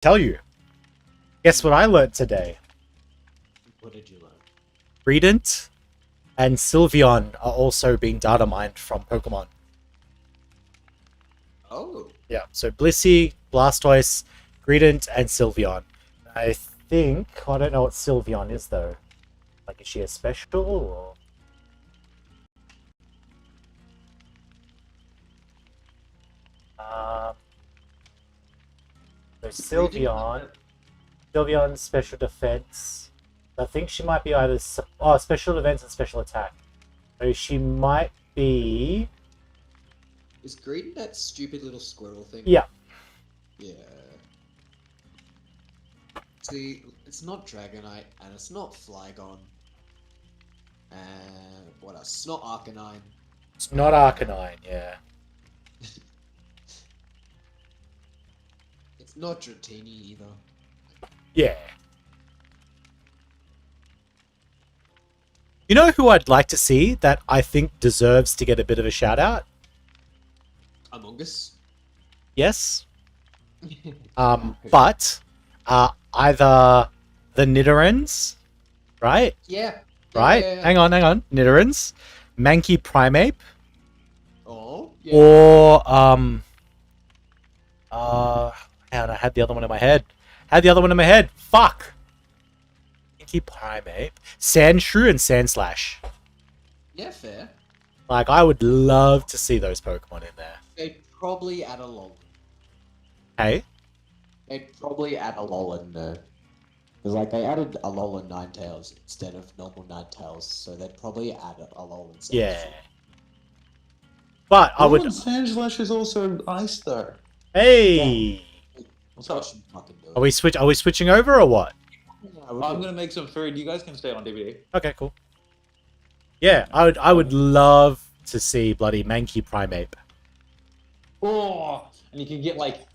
Tell you. Guess what I learnt today? What did you learn? Greedent and Sylveon are also being data mined from Pokemon. Oh. Yeah, so Blissey, Blastoise, Greedent, and Sylveon. I think... I don't know what Sylveon is, though. Like, is she a special, or... So Sylveon, special defense. I think she might be either... Oh, special defense and special attack. So she might be... Is Greedent that stupid little squirrel thing? Yeah. Yeah. See, it's not Dragonite, and it's not Flygon. And what else? It's not Arcanine. It's not Arcanine, yeah. It's not Dratini either. Yeah. You know who I'd like to see that I think deserves to get a bit of a shout out? Among Us? Yes. But either the Nidorans, right? Yeah. Right? Yeah. Hang on. Nidorans, Mankey Primeape, Oh. Yeah. or I had the other one in my head. Fuck. Mankey Primeape, Sandshrew, and Sandslash. Yeah, fair. Like, I would love to see those Pokemon in there. They'd probably add a Alolan. Hey? They'd probably add a Alolan there. Because, like, they added a Alolan Ninetales instead of normal Ninetales, so they'd probably add a Alolan Sandslash. Yeah. But I would... Sandslash is also ice, though. Hey! What's up? Fucking do it. Are we switching over or what? I'm gonna make some food. You guys can stay on DBD. Okay, cool. Yeah, I would love to see bloody Mankey Primeape. Oh, and you can get like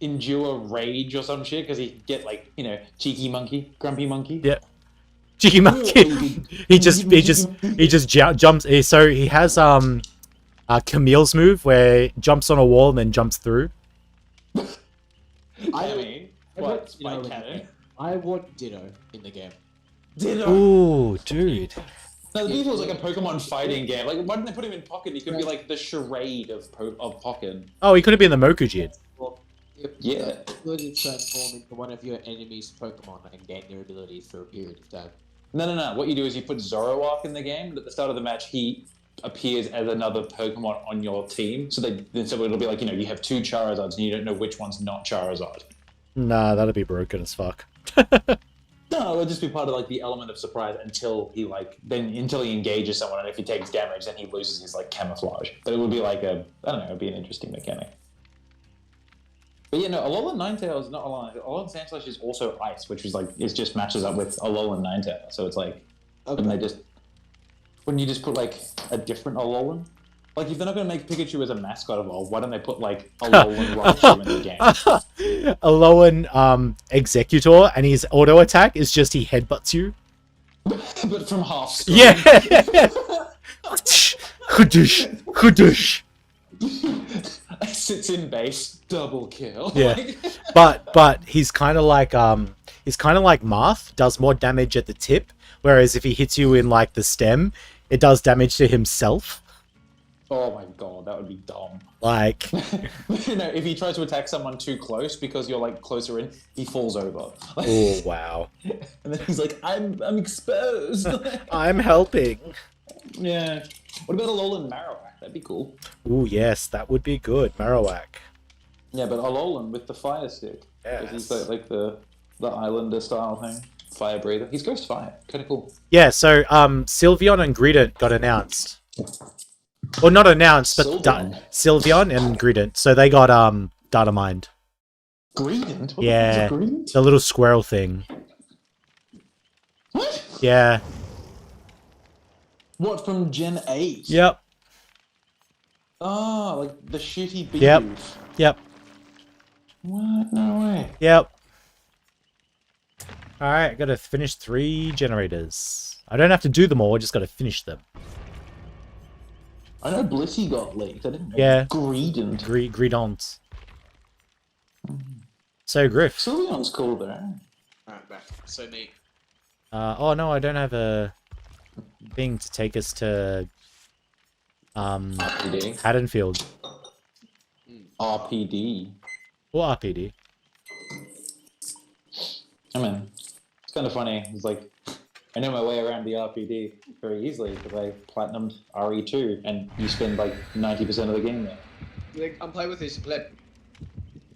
Endure Rage or some shit because he could get like, you know, cheeky monkey, grumpy monkey. Yeah. Cheeky monkey. he just jumps. So he has Camille's move where he jumps on a wall and then jumps through. I want Ditto in the game. Ditto. Ooh, dude. No, the thing was like a Pokemon fighting game. Like, why didn't they put him in Pocket? He could be like the charade of Pocket. Oh, he could have been the Mokujin. Yeah. You transform into one of your enemy's Pokemon and gain their abilities for a period of time. No. What you do is you put Zoroark in the game, and at the start of the match, he appears as another Pokemon on your team. So it'll be like, you know, you have two Charizards and you don't know which one's not Charizard. Nah, that'd be broken as fuck. No, it'll just be part of like the element of surprise until he engages someone, and if he takes damage, then he loses his like camouflage. But it would be like it'd be an interesting mechanic. But yeah, no, Alolan Ninetales, not Alolan Sandslash is also ice, which is like, it just matches up with Alolan Ninetales. So it's like, wouldn't you just put like a different Alolan? Like, if they're not going to make Pikachu as a mascot of all, why don't they put like Alolan Raichu in the game? Alolan Executor, and his auto attack is just he headbutts you. But from half screen. Yeah. Kudush. Sits in base, double kill. Yeah, but he's kind of like Marth, does more damage at the tip, whereas if he hits you in like the stem, it does damage to himself. Oh my god, that would be dumb. Like, you know, if he tries to attack someone too close because you're like closer in, he falls over. Oh wow! And then he's like, "I'm exposed." I'm helping. Yeah. What about Alolan Marowak? That'd be cool. Ooh, yes, that would be good. Marowak. Yeah, but Alolan with the fire stick. Yes. He's got like the Islander style thing. Fire breather. He's Ghost Fire. Kind of cool. Yeah, so Sylveon and Greedent got announced. Or not announced, but Sylveon and Greedent. So they got data mined. Greedent? What Yeah. the Greedent? The little squirrel thing. What? Yeah. What, from Gen 8? Yep. Oh, like the shitty beef. Yep. What? No way. Yep. Alright, I gotta finish 3 generators. I don't have to do them all, I just gotta finish them. I know Blissey got leaked. I didn't know. Yeah. Greedent. Greedent. So Griff. Sylveon's cool though. Alright, back. So neat. Oh no, I don't have a thing to take us to RPD. Haddonfield RPD. or RPD. I mean, it's kind of funny. It's like I know my way around the RPD very easily because I platinumed RE2, and you spend like 90% of the game there. Like, I'm playing with this pleb.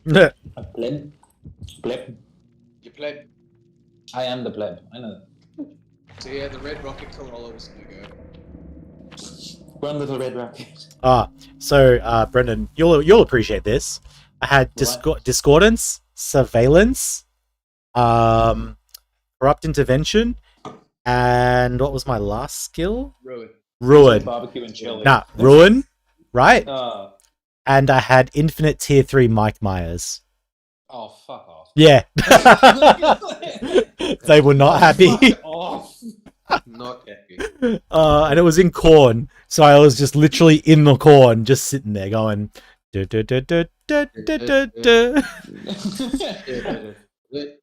A pleb. Pleb. You pleb. I am the pleb. I know. So yeah, the red rocket Corolla was gonna go. One little red rocket. So Brendan, you'll appreciate this. I had What? discordance, surveillance, corrupt intervention, and what was my last skill? Ruin. Ruin. Barbecue and chili. Nah, ruin, right? Oh, And I had infinite tier 3 Mike Myers. oh, fuck off. Yeah. They were not happy. Fuck off. Not happy. And it was in corn, so I was just literally in the corn, just sitting there going. "Du, du, du, du, du, du, du, du."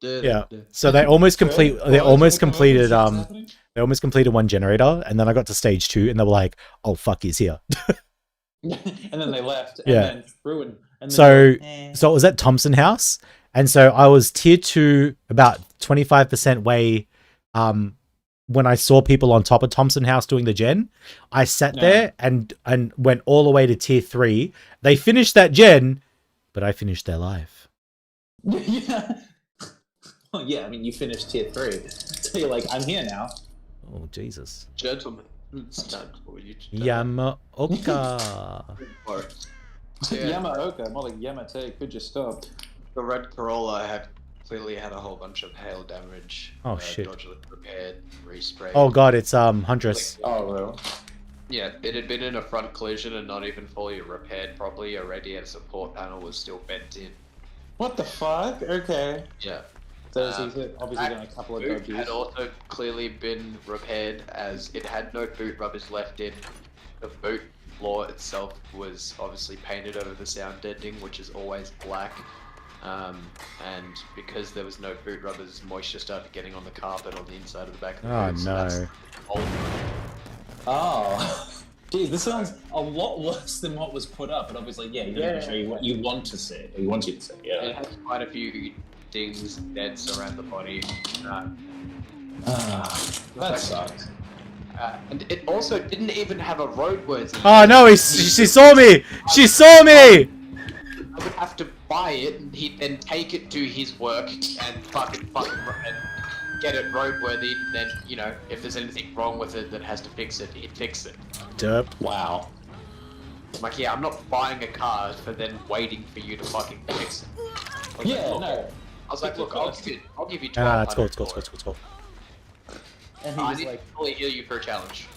Yeah. So they almost completed. They almost completed. They almost completed one generator, and then I got to stage 2, and they were like, "Oh fuck, he's here." And then they left. And Yeah. then ruined. And then So, eh. so it was at Thompson House, and so I was tier 2, about 25% way. When I saw people on top of Thompson House doing the gen, I sat Yeah. there and went all the way to tier 3. They finished that gen, but I finished their life. Yeah. Well, yeah, I mean, you finished tier 3. So you're like, I'm here now. Oh Jesus. Gentlemen, it's time for you to Yamaoka. Yeah. Yamaoka, more like Yamate. Could you stop? The red Corolla had clearly had a whole bunch of hail damage. Oh, shit. Dodgily repaired, resprayed. Oh god, it's Huntress. Oh, well. Yeah, it had been in a front collision and not even fully repaired properly. A radiator support panel was still bent in. What the fuck? Okay. Yeah. So he's obviously done a Back couple of boot dodges. had also clearly been repaired as it had no boot rubbers left in. The boot floor itself was obviously painted over the sound deadening, which is always black. And because there was no boot rubbers, moisture started getting on the carpet on the inside of the back of the Oh boot. So that's no. old. Oh. Geez, this sounds a lot worse than what was put up, but obviously, yeah, you don't show you what you want to see, or you want you to see, It yeah. has quite a few dings, dents around the body. That sucks. And it also didn't even have a roadworthy. Oh no, she saw me! She saw me! I would have to buy it, and he'd then take it to his work and fucking and get it roadworthy. Then, you know, if there's anything wrong with it that has to fix it, he'd fix it. Derp. Wow. I'm like, yeah, I'm not buying a car for then waiting for you to fucking fix it. I was Yeah, like, look, no. I was like, look, I'll give you Nah, it's cool, $1,200 it's cool, for it's it. cool, it's cool. And he I was need like, to fully heal you for a challenge.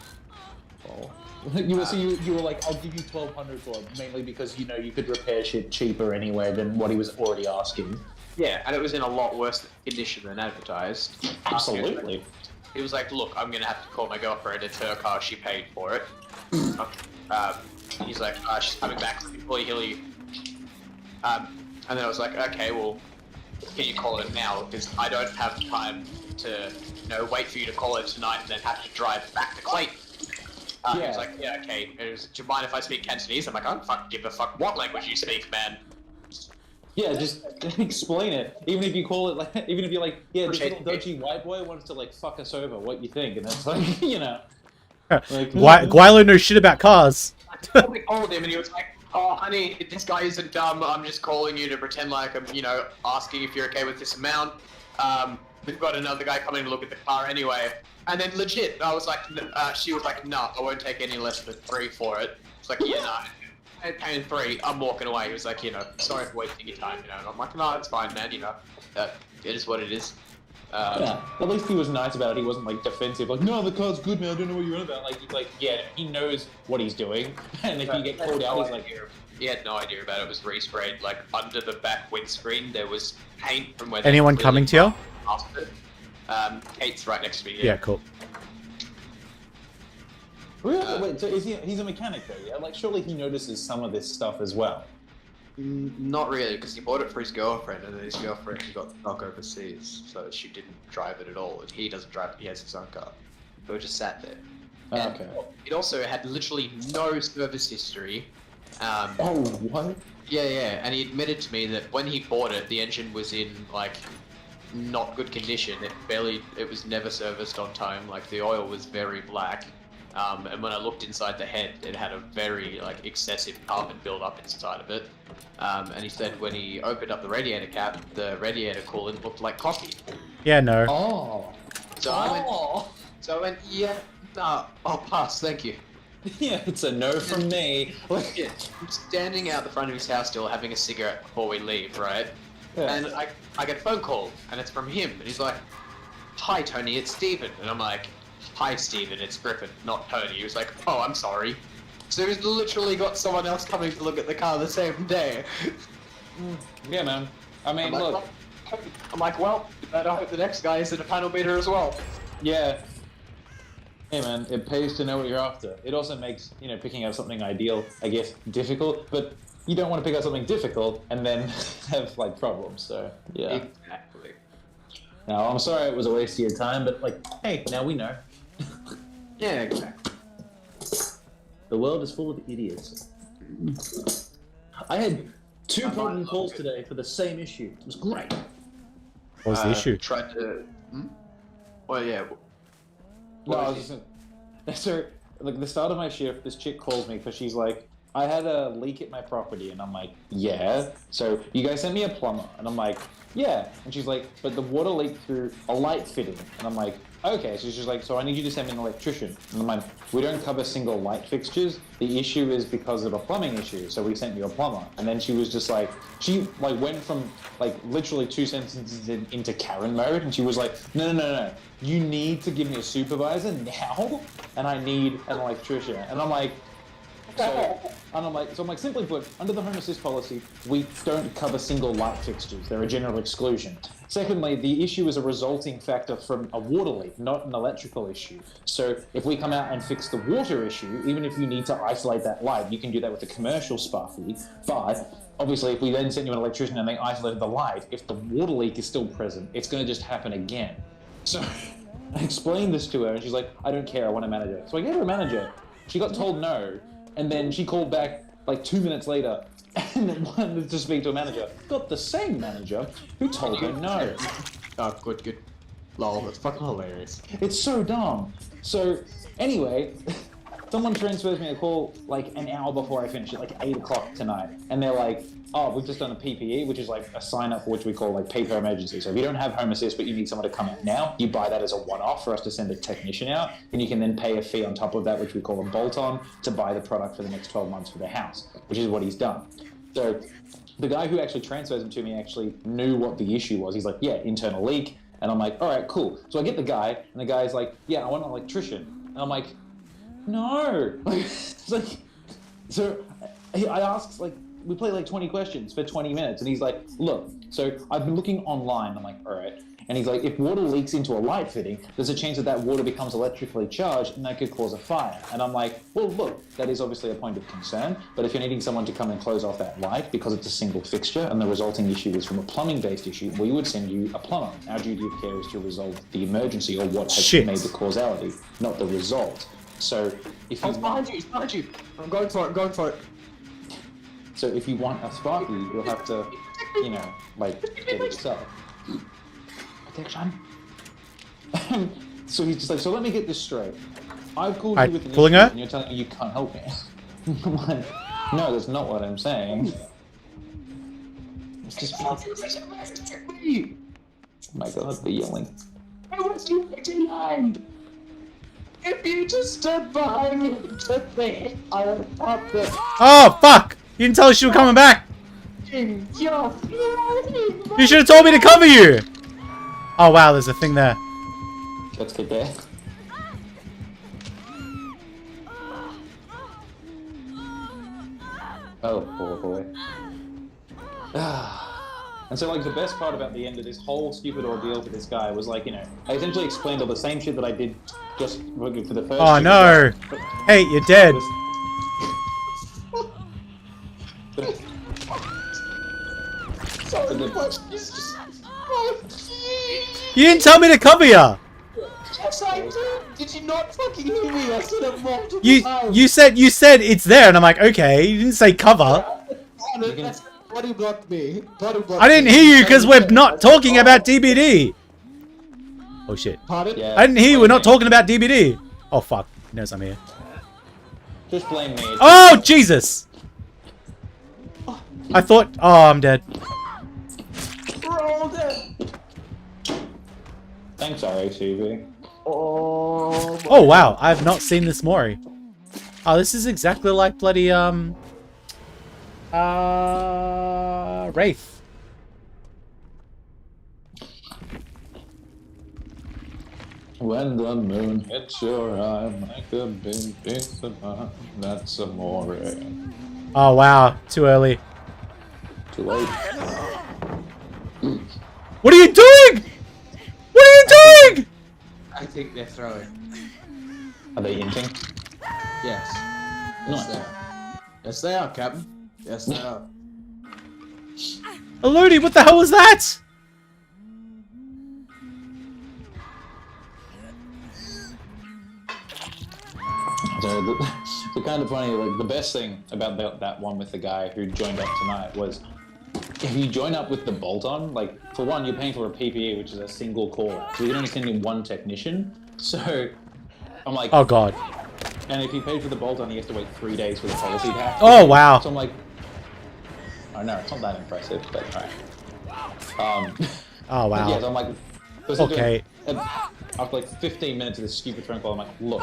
oh. you were like, I'll give you 1,200 for it, mainly because, you know, you could repair shit cheaper anyway than what he was already asking. Yeah, and it was in a lot worse condition than advertised. Absolutely. He was like, look, I'm gonna have to call my girlfriend, it's her car, she paid for it. He's like, she's coming back, let me fully heal you. And then I was like, okay, well, can you call it now? Because I don't have time to, you know, wait for you to call it tonight and then have to drive back to Clayton. He was like, yeah, okay. It was, do you mind if I speak Cantonese? I'm like, I don't give a fuck what language you speak, man. Yeah, just explain it. Even if you call it like, even if you're like, yeah, this little dodgy white boy wants to like fuck us over. What you think? And it's like, you know, like, Guilo knows shit about cars. I called him and he was like, oh, honey, this guy isn't dumb. I'm just calling you to pretend like I'm, you know, asking if you're okay with this amount. We've got another guy coming to look at the car anyway. And then legit, I was like, she was like, no, I won't take any less than 3 for it. It's like, yeah, no. I'm paying 3, I'm walking away. He was like, you know, sorry for wasting your time, you know. And I'm like, no, it's fine, man, you know. It is what it is. yeah, at least he was nice about it. He wasn't like defensive, like, no, the car's good, man. I don't know what you're on about. Like, yeah, he knows what he's doing. And if you get called out, he's like, he had no idea about it. It was resprayed. Like under the back windscreen, there was paint from where. Anyone coming to you? Kate's right next to me. Yeah, cool. really? Wait, so he's a mechanic though, yeah? Like, surely he notices some of this stuff as well. Not really, because he bought it for his girlfriend, and then his girlfriend got stuck overseas, so she didn't drive it at all. And he doesn't drive it; he has his own car, so it just sat there. And Okay. it also had literally no service history. Oh, what? Yeah, and he admitted to me that when he bought it, the engine was in like not good condition. It was never serviced on time. Like the oil was very black. And when I looked inside the head, it had a very like excessive carbon build-up inside of it. And he said when he opened up the radiator cap, the radiator coolant looked like coffee. Yeah, no. Oh. So I went, yeah, nah, I'll pass, thank you. Yeah, it's a no from me. Yeah, I'm standing out the front of his house still having a cigarette before we leave, right? Yeah. And I get a phone call, and it's from him, and he's like, "Hi Tony, it's Steven." And I'm like, "Hi Steven, it's Griffin, not Tony." He was like, "Oh, I'm sorry." So he's literally got someone else coming to look at the car the same day. Yeah, man. I mean, look. Well, I hope the next guy isn't a panel beater as well. Yeah. Hey, man, it pays to know what you're after. It also makes, picking out something ideal, I guess, difficult, but you don't want to pick out something difficult and then have, problems, so, yeah. Exactly. Now, I'm sorry it was a waste of your time, but, hey, now we know. Yeah, exactly. The world is full of idiots. I had 2 problem calls today for the same issue. It was great. What was the issue? Tried to... Well, yeah. No, I was just so, the start of my shift, this chick calls me because she's like, I had a leak at my property, and I'm like, yeah. So you guys sent me a plumber, and I'm like, yeah. And she's like, but the water leaked through a light fitting, and I'm like, okay. So she's like, so I need you to send me an electrician. And I'm like, we don't cover single light fixtures. The issue is because of a plumbing issue, so we sent you a plumber. And then she was just like, she went from literally 2 sentences into Karen mode, and she was like, no. You need to give me a supervisor now, and I need an electrician. And I'm like, simply put, under the Home Assist policy, we don't cover single light fixtures. They're a general exclusion. Secondly, the issue is a resulting factor from a water leak, not an electrical issue. So if we come out and fix the water issue, even if you need to isolate that light, you can do that with a commercial sparky. But obviously, if we then send you an electrician and they isolated the light, if the water leak is still present, it's going to just happen again. So I explained this to her, and she's like, I don't care, I want a manager. So I gave her a manager. She got told no, and then she called back 2 minutes later and wanted to speak to a manager. Got the same manager who told her no. Oh, good. Lol, that's fucking hilarious. It's so dumb. So anyway, someone transfers me a call an hour before I finish it, 8 o'clock tonight, and they're like, oh, we've just done a PPE, which is a sign up for which we call pay per emergency. So if you don't have Home Assist but you need someone to come out now, you buy that as a one-off for us to send a technician out, and you can then pay a fee on top of that, which we call a bolt-on, to buy the product for the next 12 months for the house, which is what he's done. So the guy who actually transfers him to me actually knew what the issue was. He's like, yeah, internal leak. And I'm like, all right, cool. So I get the guy, and the guy's like, yeah, I want an electrician. And I'm like, no. So I asked, we play 20 questions for 20 minutes, and he's like, look, so I've been looking online. I'm like, all right. And he's like, if water leaks into a light fitting, there's a chance that water becomes electrically charged, and that could cause a fire. And I'm like, well, look, that is obviously a point of concern, but if you're needing someone to come and close off that light because it's a single fixture and the resulting issue is from a plumbing-based issue, we would send you a plumber. Our duty of care is to resolve the emergency or what has made the causality, not the result. So if you He's behind you. I'm going for it. So if you want a sparky, you'll have to, get it yourself. Protection. So he's just like, so let me get this straight. I've called you with an issue, and you're telling me you can't help me. I'm like, no, that's not what I'm saying. It's just... Oh my god, they're yelling. I was you 59! If you just stood behind me and took the hit, I would have popped it. Oh, fuck! You didn't tell us you were coming back! You should have told me to cover you! Oh wow, there's a thing there. Let's get there. Oh, poor boy. And so, the best part about the end of this whole stupid ordeal for this guy was, I essentially explained all the same shit that I did just for the first... Oh no! Hey, you're dead! You didn't tell me to cover ya. Yes, I did. Did you not fucking hear me? I said it multiple times. You said it's there, and I'm like, okay. You didn't say cover. That's bloody blocked me. I didn't hear you because we're not talking about DBD. Oh shit. Pardon? Yeah. I didn't hear you. We're not talking about DBD. Oh fuck. He knows I'm here. Just blame me. Oh Jesus. I thought. Oh, I'm dead. We're all dead. Thanks, RACV. Oh wow. I have not seen this Mori. Oh, this is exactly like bloody Wraith. When the moon hits your eye like a big piece of pie, that's amore. Oh wow. Too early. Too late. What are you doing? What are you doing? I think they're throwing. Are they hinting? Yes. Yes, they are. Yes, they are, Captain. Yes, they are. Elodie, what the hell was that? So, the kind of funny, like, the best thing about that one with the guy who joined up tonight was, if you join up with the bolt-on, like, for one, you're paying for a PPE, which is a single call, so you can only send in one technician. So, I'm like, Oh god. and if you pay for the bolt-on, you have to wait 3 days for the policy pack. Oh wow. So I'm like, oh no, it's not that impressive, but alright. Oh wow. Yeah, so I'm like, Okay. and after like 15 minutes of this stupid phone call, I'm like, look,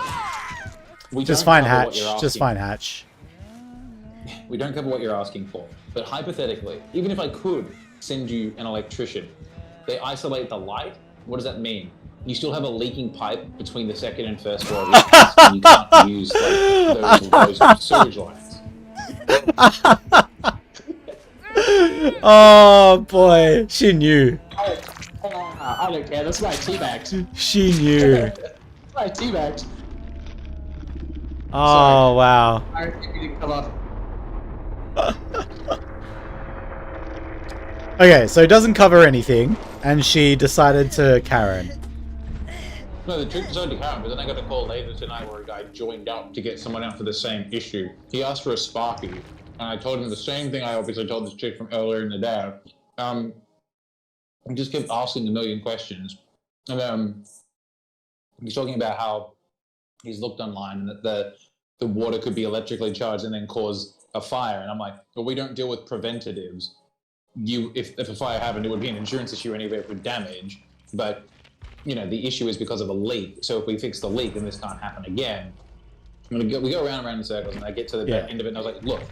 we Just don't fine cover what Hatch. you're Just asking. fine Hatch. We don't cover what you're asking for. But hypothetically, even if I could send you an electrician, they isolate the light. What does that mean? You still have a leaking pipe between the second and first floor of your house, and you can't use like, those sewage lines. Oh boy. She knew. I don't care. That's my teabags. She knew. That's my teabags. Oh wow. I think we didn't come up. Okay, so it doesn't cover anything, and she decided to Karen. No, the trick is only Karen, but then I got a call later tonight where a guy joined up to get someone out for the same issue. He asked for a Sparky, and I told him the same thing I obviously told this chick from earlier in the day. He just kept asking a million questions. And he's talking about how he's looked online and that the water could be electrically charged and then cause a fire. And I'm like, well, we don't deal with preventatives. If a fire happened, it would be an insurance issue anyway with damage. But, you know, the issue is because of a leak. So if we fix the leak, then this can't happen again. We go around in circles, and I get to the end of it, and I was like, look,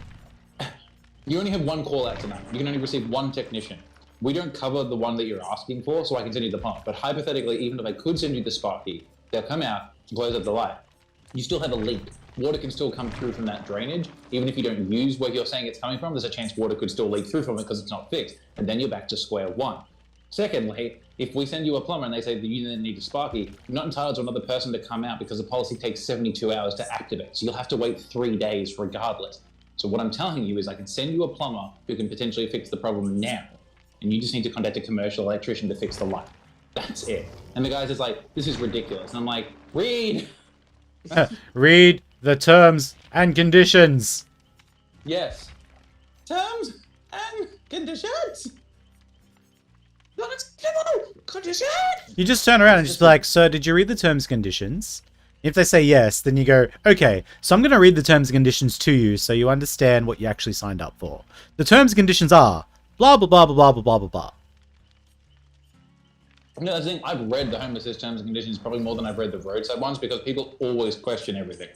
you only have one call out tonight. You can only receive one technician. We don't cover the one that you're asking for, so I can send you the pump. But hypothetically, even if I could send you the Sparky, they'll come out and close up the light. You still have a leak. Water can still come through from that drainage. Even if you don't use where you're saying it's coming from, there's a chance water could still leak through from it because it's not fixed. And then you're back to square one. Secondly, if we send you a plumber and they say that you then need a Sparky, you're not entitled to another person to come out because the policy takes 72 hours to activate. So you'll have to wait 3 days regardless. So what I'm telling you is I can send you a plumber who can potentially fix the problem now. And you just need to contact a commercial electrician to fix the light. That's it. And the guy's just like, this is ridiculous. And I'm like, read! Read the terms and conditions. Yes. Terms and conditions! Conditions! You just turn around and just be like, sir, did you read the terms and conditions? If they say yes, then you go, okay, so I'm going to read the terms and conditions to you so you understand what you actually signed up for. The terms and conditions are blah, blah, blah, blah, blah, blah, blah, blah. No, I think I've read the homelessness terms and conditions probably more than I've read the roadside ones because people always question everything.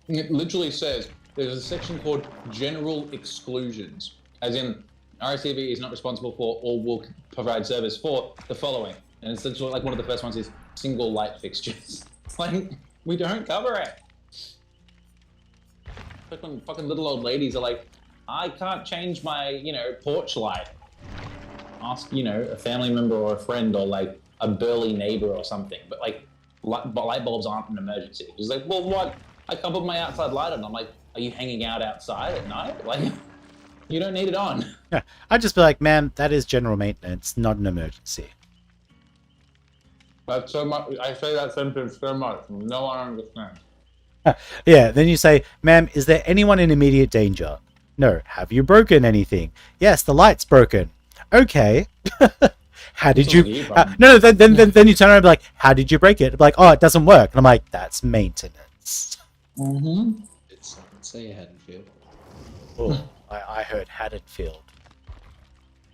It literally says there's a section called general exclusions, as in RSCV is not responsible for or will provide service for the following. And it's literally like one of the first ones is single light fixtures. Like, we don't cover it. Fucking little old ladies are like, I can't change my, porch light. Ask, a family member or a friend or like a burly neighbor or something. But like, light bulbs aren't an emergency. She's like, well, what? I can't put my outside light on. I'm like, are you hanging out outside at night? Like, You don't need it on. Yeah, I'd just be like, ma'am, that is general maintenance, not an emergency. That's so much. I say that sentence so much. No one understands. Yeah, then you say, ma'am, is there anyone in immediate danger? No. Have you broken anything? Yes, the light's broken. Okay. How did you... no, then you turn around and be like, how did you break it? Be like, oh, it doesn't work. And I'm like, that's maintenance. Mm-hmm. It's say Haddonfield. Oh, I heard Haddonfield.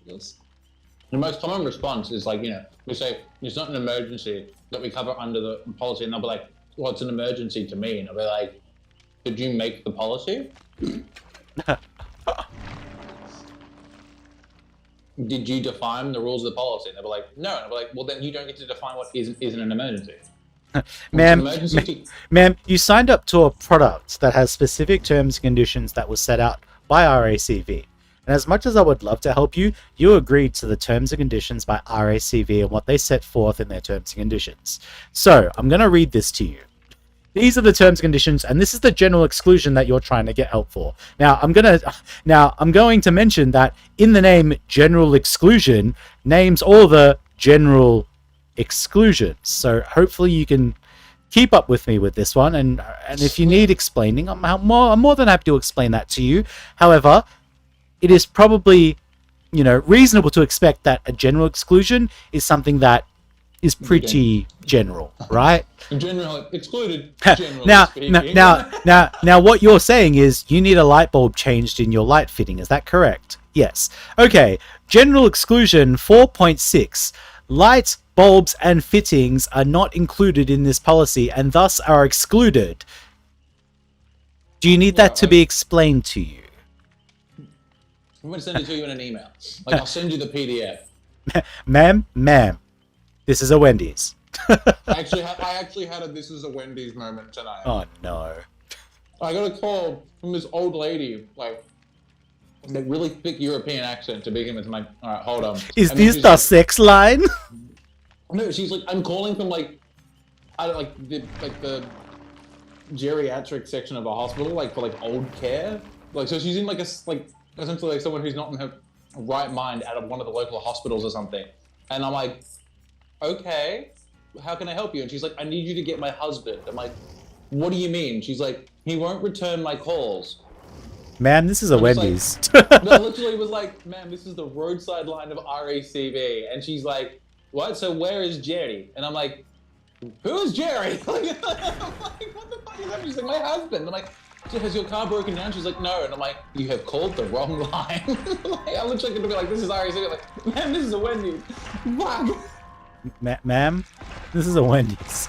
Yes. The most common response is like, we say, it's not an emergency that we cover under the policy. And they'll be like, well, it's an emergency to me. And I'll be like, did you make the policy? Did you define the rules of the policy? And they'll be like, no. And I'll be like, well, then you don't get to define what isn't an emergency. Ma'am, you signed up to a product that has specific terms and conditions that was set out by RACV. And as much as I would love to help you, you agreed to the terms and conditions by RACV and what they set forth in their terms and conditions. So, I'm going to read this to you. These are the terms and conditions, and this is the general exclusion that you're trying to get help for. Now, I'm going to mention that in the name general exclusion names all the general exclusions. So hopefully you can keep up with me with this one, and if you need explaining, I'm more than happy to explain that to you. However, it is probably, reasonable to expect that a general exclusion is something that is pretty general, right? General excluded. Now, what you're saying is you need a light bulb changed in your light fitting. Is that correct? Yes. Okay. General exclusion 4.6. Light bulbs and fittings are not included in this policy and thus are excluded. Do you need that to be explained to you? I'm going to send it to you in an email. Like, I'll send you the PDF. Ma'am, this is a Wendy's. I actually had a "this is a Wendy's" moment tonight. Oh, no. I got a call from this old lady, like a really thick European accent to begin with. I'm like, all right, hold on. Is this the sex line? No, she's like, I'm calling from the geriatric section of a hospital, like for old care. Like, so she's in essentially someone who's not in her right mind out of one of the local hospitals or something. And I'm like, okay, how can I help you? And she's like, I need you to get my husband. I'm like, what do you mean? She's like, he won't return my calls. Ma'am, this is a Wendy's. No, literally was like, ma'am, this is the roadside line of RACV. And she's like, what? So where is Jerry? And I'm like, who's Jerry? I'm like, what the fuck is that? She's like, my husband. I'm like, has your car broken down? She's like, no. And I'm like, you have called the wrong line. I literally could be like, this is RACV. I'm like, ma'am, this is a Wendy's. Fuck. Ma'am, this is a Wendy's.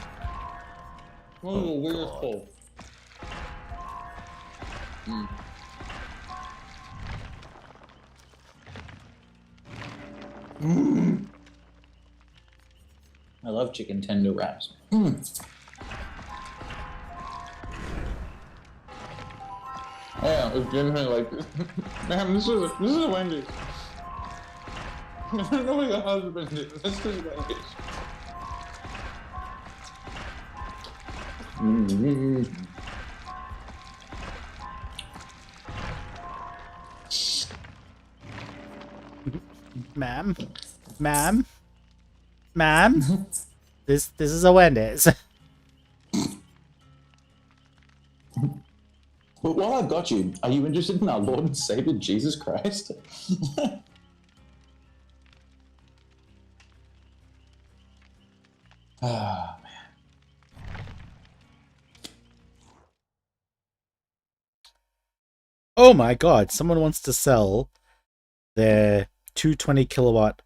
What is a weird call? I love chicken tender wraps. Yeah, it's genuinely like, ma'am, this is a Wendy's. I don't know what your husband is. This is Wendy's. Ma'am, this is a Wendy's. But while I've got you, are you interested in our Lord and Savior Jesus Christ? Ah, man. Oh my god, someone wants to sell their 220 kilowatt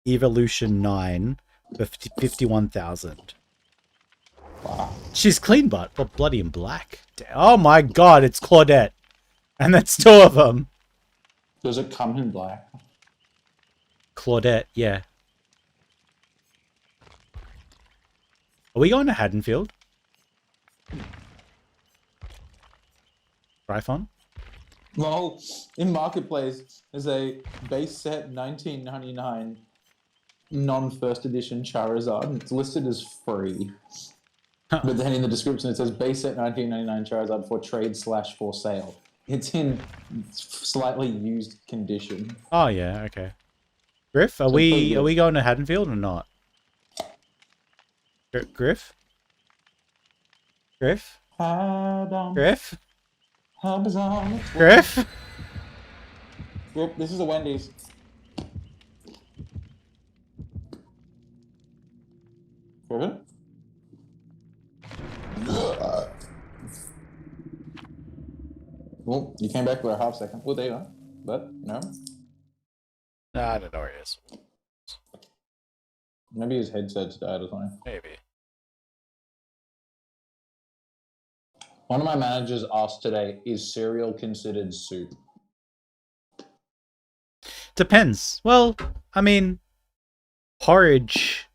Evolution 9 for 51,000. Wow. She's clean but bloody in black. Oh my god, it's Claudette. And that's two of them. Does it come in black? Claudette, yeah. Are we going to Haddonfield? Gryphon? Well, in Marketplace, there's a base set 1999 non-first edition Charizard, and it's listed as free. But then in the description it says base set 1999 Charizard for trade / for sale. It's in slightly used condition. Oh yeah, okay. Griff, are So we pretty good. going to Haddonfield or not? Griff? Griff? Griff? Griff? Yep, this is a Wendy's. Griffin? Well, you came back for a half second. Well, there you are. But, no. Nah, I don't know where he is. Maybe his headset's died or something. Maybe. One of my managers asked today, is cereal considered soup? Depends. Well, I mean, porridge.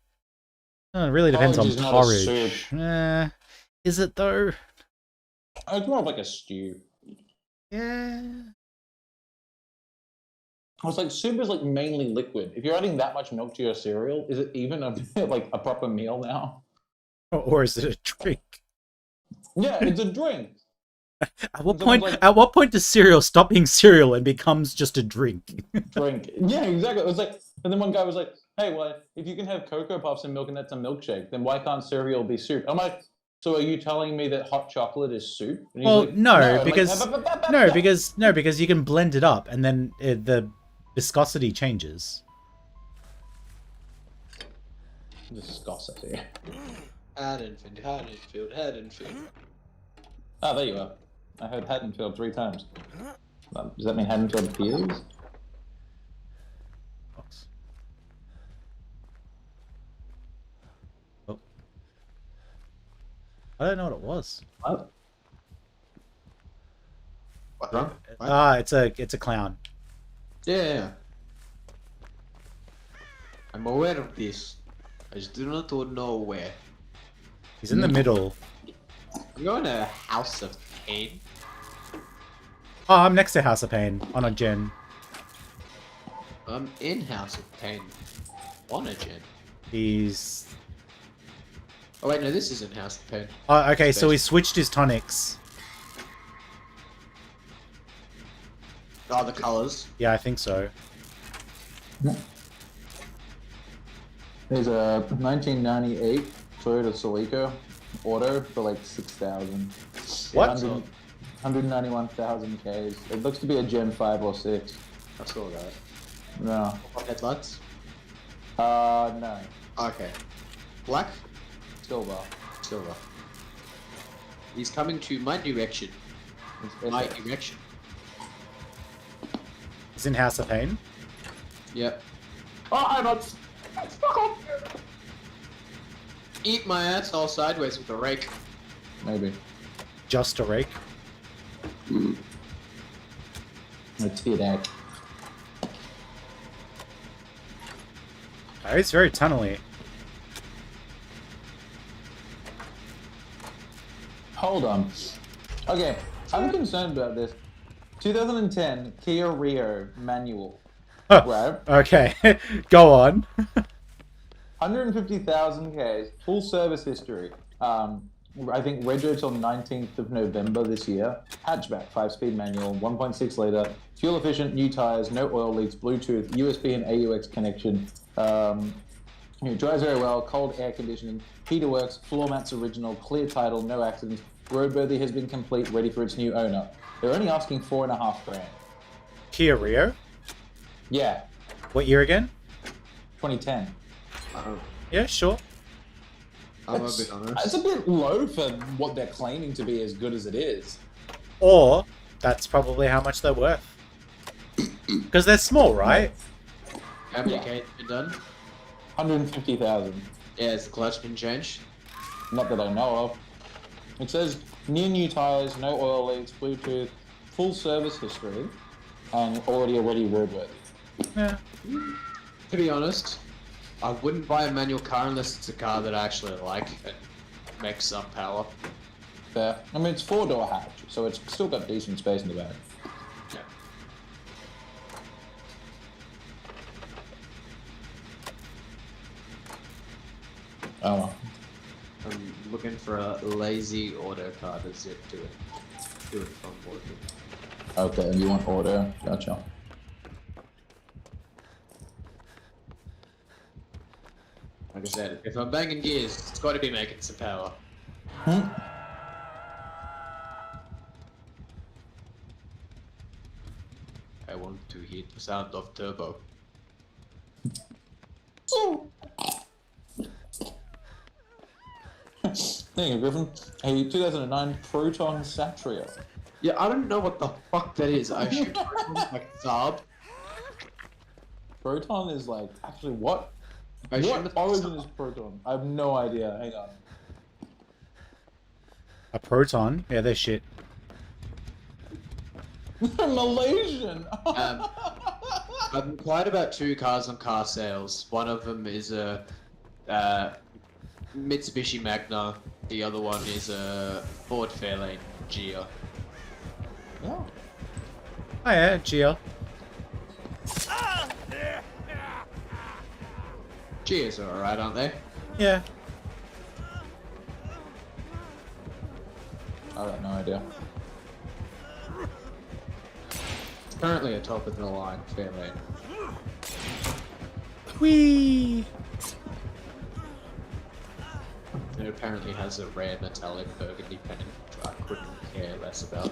It really depends Porridge is on not a porridge. soup. Is it though? It's more of like a stew. Yeah. It's like soup is like mainly liquid. If you're adding that much milk to your cereal, is it even a like a proper meal now? Or is it a drink? Yeah, it's a drink. At what Someone's point? like- At what point does cereal stop being cereal and becomes just a drink? Drink. Yeah, exactly. It was like, and then one guy was like, "Hey, well, if you can have Cocoa Puffs and milk and that's a milkshake, then why can't cereal be soup?" I'm like, "So are you telling me that hot chocolate is soup?" And he's Well, like, no, I'm because like, because you can blend it up and then the viscosity changes. Viscosity. Haddonfield. Oh, there you are. I heard Haddonfield 3 times. Does that mean Haddonfield appears? Oh. I don't know what it was. What? What's wrong? It's a clown. Yeah. I'm aware of this. I just do not know where. He's in the middle. I'm going to House of Pain. Oh, I'm next to House of Pain on a gen. I'm in House of Pain. On a gen. He's. Oh wait, no, this isn't House of Pain. Oh, okay. So he switched his tonics. Oh, the colours. Yeah, I think so. There's a 1998 Toyota Celica auto for like 6,000. What? 191,000 Ks. It looks to be a Gen 5 or 6. I saw that. No. What headlights? No. Okay. Black? Silver. Silver. He's coming to my direction. It's My epic. direction. He's in House of Pain. Yep. Oh, I'm not. Fuck off. Eat my asshole sideways with a rake. Maybe. Just a rake. Let's see that. Oh, he's very tunnely. Hold on. Okay, I'm concerned about this. 2010 Kia Rio manual. Right? Okay, go on. 150,000 Ks, full service history. I think rego till 19th of November this year. Hatchback, 5-speed manual, 1.6 litre, fuel efficient, new tyres, no oil leaks, Bluetooth, USB and AUX connection. It drives very well, cold air conditioning, heater works, floor mats original, clear title, no accidents. Roadworthy has been complete, ready for its new owner. They're only asking $4.5 grand. Kia Rio. Yeah, What year again? 2010. Yeah, sure. I'm a bit honest. It's a bit low for what they're claiming to be as good as it is. Or that's probably how much they're worth. Because they're small, right? How many Yeah. K's been done? 150,000. Yeah, has the clutch been changed? Not that I know of. It says new tyres, no oil leaks, Bluetooth, full service history, and already roadworthy. Yeah. To be honest, I wouldn't buy a manual car unless it's a car that I actually like and makes some power. Fair. I mean, it's 4-door hatch, so it's still got decent space in the back. Yeah. Oh well. I'm looking for a lazy auto car to zip to it. Do it from working. Okay, you want auto? Gotcha. Like I said, if I'm banging gears, it's got to be making some power. I want to hear the sound of turbo. There you go, Griffin. A 2009 Proton Satria. Yeah, I don't know what the fuck that is. I shoot like Saab. Proton is like actually what? I assume What it's origin Saab. is Proton? I have no idea. Hang on. A proton? Yeah, they're shit. Malaysian. I've inquired about 2 cars on car sales. One of them is a Mitsubishi Magna. The other one is a Ford Fairlane Gia. Yeah. Oh yeah, Geo. Gias are alright, aren't they? Yeah. I got no idea. It's currently a top of the line Fairlane. Whee! It apparently has a rare metallic burgundy paint, which I couldn't care less about.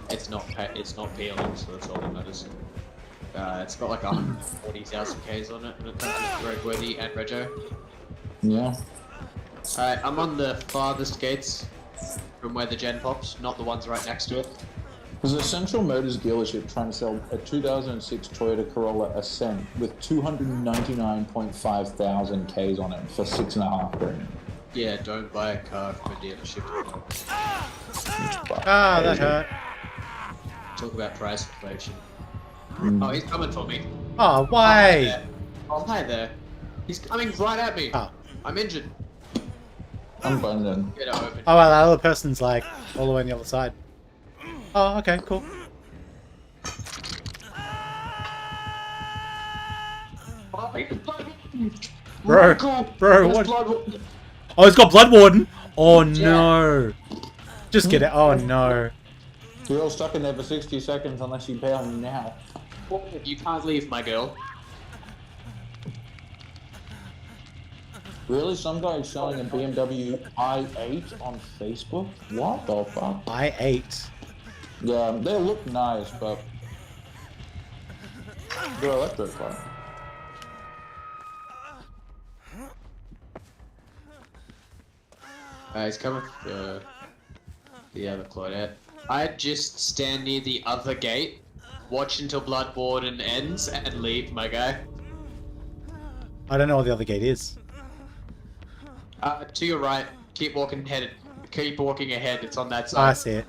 It's not peeling, so that's all that matters. It's got like 140,000 Ks on it, and it comes with roadworthy and rego. Yeah. Alright, I'm on the farthest gates from where the gen pops, not the ones right next to it. There's a Central Motors dealership trying to sell a 2006 Toyota Corolla Ascent with 299.5 thousand Ks on it for $6.5 grand. Yeah, don't buy a car from a dealership. Ah, that hurt. Talk about price inflation. Mm. Oh, he's coming for me. Oh, why? Oh, hi there. He's coming right at me. Oh. I'm injured. I'm bundling. Get it open. Oh, well, that other person's like all the way on the other side. Oh, okay, cool. Bro, bro, what? Oh, it's got Blood Warden. Oh no. Just get it. Oh no. You're all stuck in there for 60 seconds unless you bail now. You can't leave, my girl. Really? Some guy is selling a BMW i8 on Facebook? What the fuck? I ate. Yeah, they look nice, but they're electric, right? He's coming for the other Claudette. I'd just stand near the other gate, watch until Blood Warden ends, and leave, my guy. I don't know what the other gate is. To your right. Keep walking ahead. Keep walking ahead. It's on that I side. see it.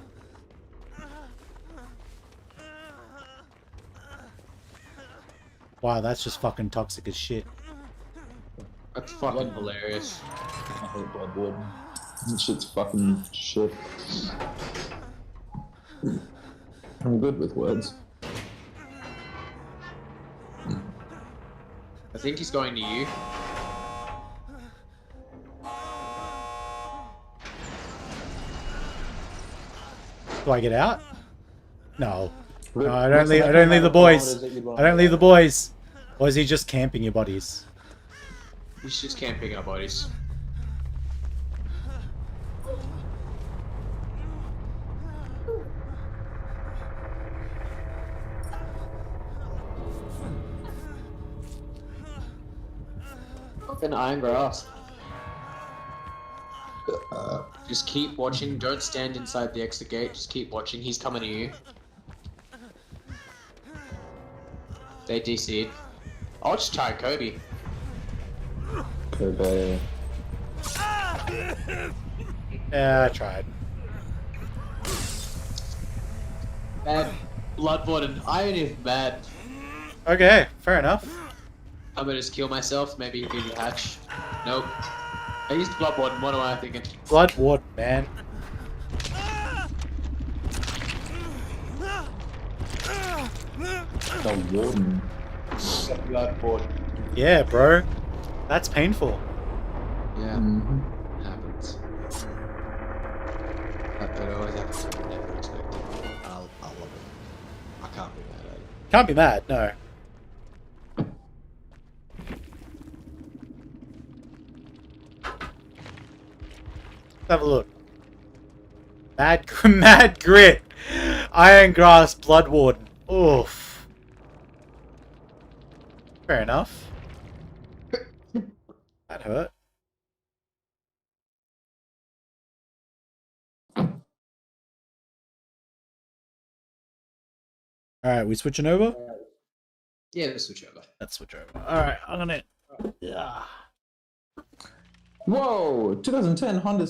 Wow, that's just fucking toxic as shit. That's fucking hilarious. I hate Blood Warden. This shit's fucking shit. I'm good with words. I think he's going to you. Do I get out? No. No, I don't leave the boys. I don't leave the boys. Or is he just camping your bodies? He's just camping our bodies. Fucking iron grass. Just keep watching. Don't stand inside the exit gate. Just keep watching. He's coming to you. They DC'd. I'll just try Kobe. Kobe. Yeah, I tried. Bad. Blood Warden. Iron is bad. Okay, fair enough. I'm gonna just kill myself. Maybe give you a hatch. Nope. I used Blood Warden. What am I thinking? Blood Warden, man. The Warden. Blood Warden. Yeah, bro. That's painful. Yeah. Mm-hmm. Happens. That always happens when you never expect it. I'll can't be mad at it. Can't be mad, no. Let's have a look. Mad Grit. Iron Grass Blood Warden. Oof. Fair enough. That hurt. Alright, we switching over? Yeah, let's switch over. Let's switch over. Alright, I'm gonna... Yeah. Whoa, 2010 Honda